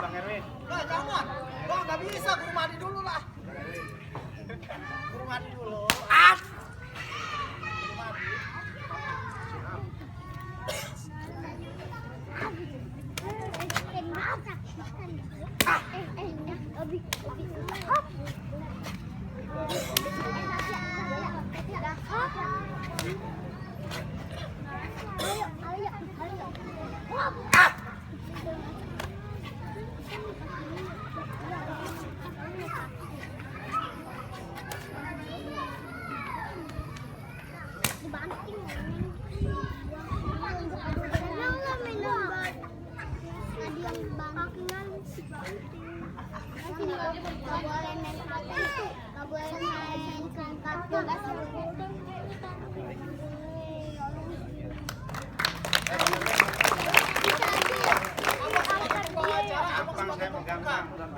Bang Erwin. Nah, jangan. Wah, nggak bisa, guru mandi dulu lah. Guru mandi dulu. Ah! Guru mandi.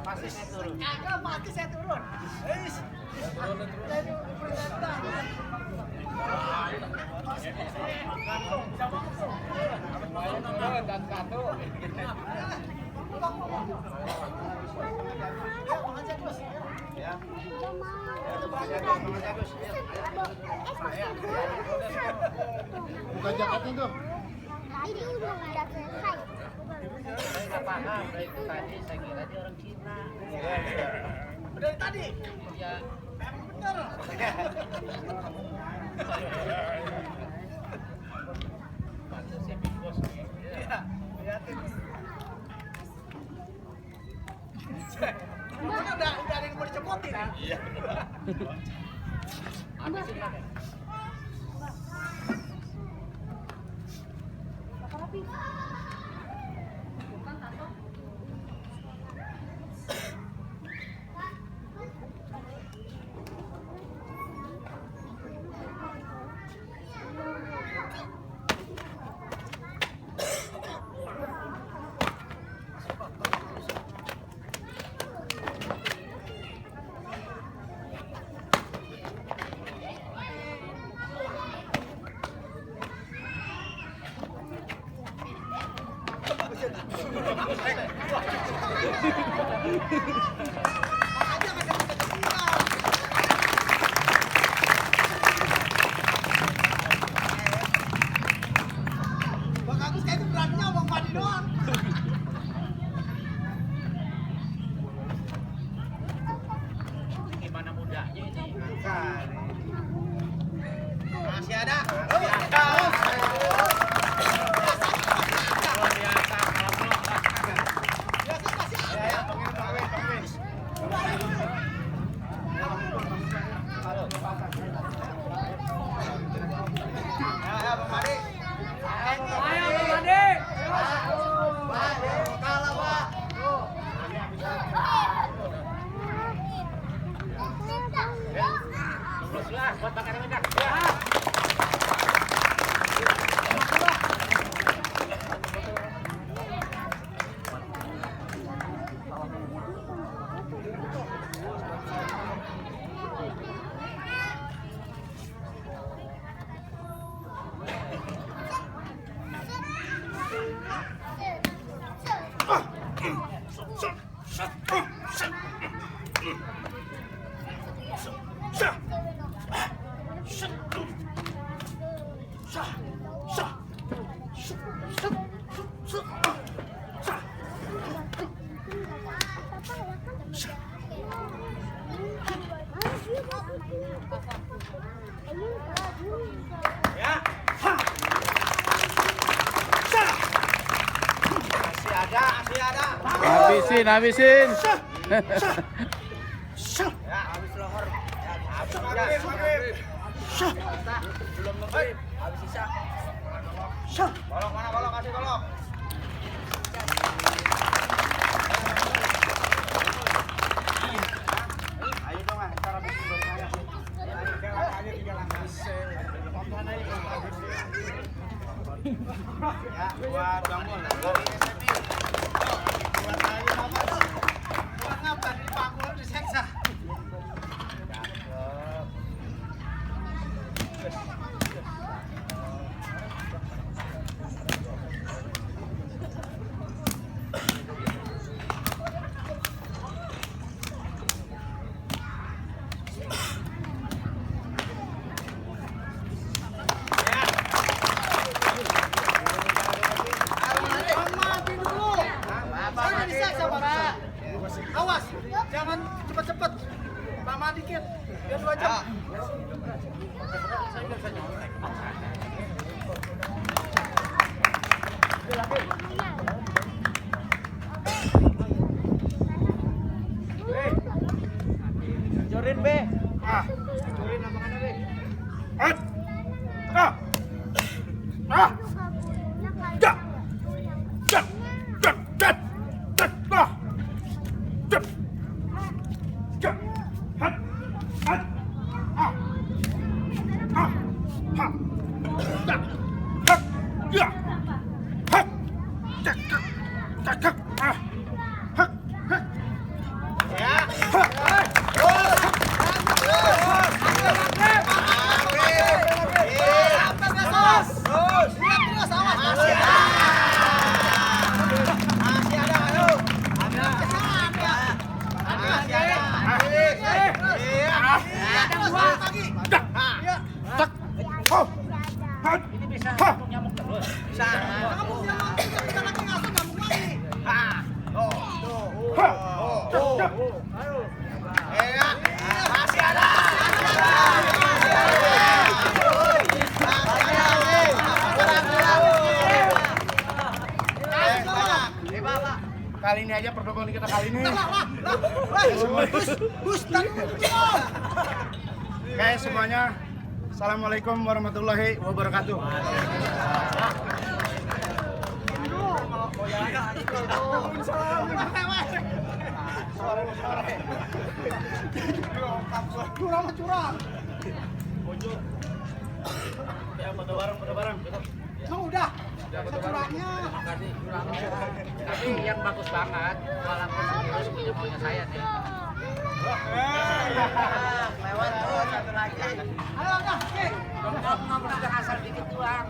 Pasti saya turun. Pasti saya turun. Dan satu. Ya. Buka jaketnya dong. Ini udah nggak selesai. Saya nggak paham dari tadi, saya kira dia orang Cina. Dari tadi. Ya. Bener. Pantas saya big boss. Iya, liatin. Udah ada yang mau dicepotin. Iya. Habisin lah. Bang Agus kayak itu beraninya Bang Padi doang. Gimana mudahnya ini? Masih ada. Luar biasa. Biasa masih ada. Ayo Bang Padi. Ayo Bang Ade. Kalah, Pak. Terus lah buat Bang Erwin dah. Ya. Ya. Masih ada. Habisin. Ya, habis lohor. Ya, habis maghrib. Belum maghrib, habis isya. Bolok mana bolok, kasih bolok. Ayo dong, ntar habis itu baru saya. Tiga langkah. Ya, buat bangun. Buat ayo apa tuh? Buat ngapa di pangkul diseksa? Jangan diseksa, Pak. Awas, jangan cepet-cepet. Lama dikit. Biar 2 jam. Jorin B. Jorin lapangannya, Be. Ini bisa untuk nyamuk terus. Kali ini aja pertemuan kita kali ini. Guys semuanya, assalamualaikum warahmatullahi wabarakatuh. Curang. Ya, foto bareng. Udah. Curangnya. Tapi yang bagus banget, walaupun virus punya maunya saya nih. Lewat terus satu lagi. Ayo, oke. Nggak asal dikit doang.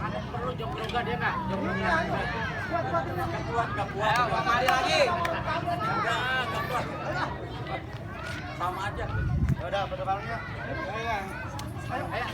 Ada perlu jongkroga dia nggak? Jongkroga. Nggak kuat. Kali lagi. Nggak kuat. Sama aja. Ya udah, foto barengnya. Ayo.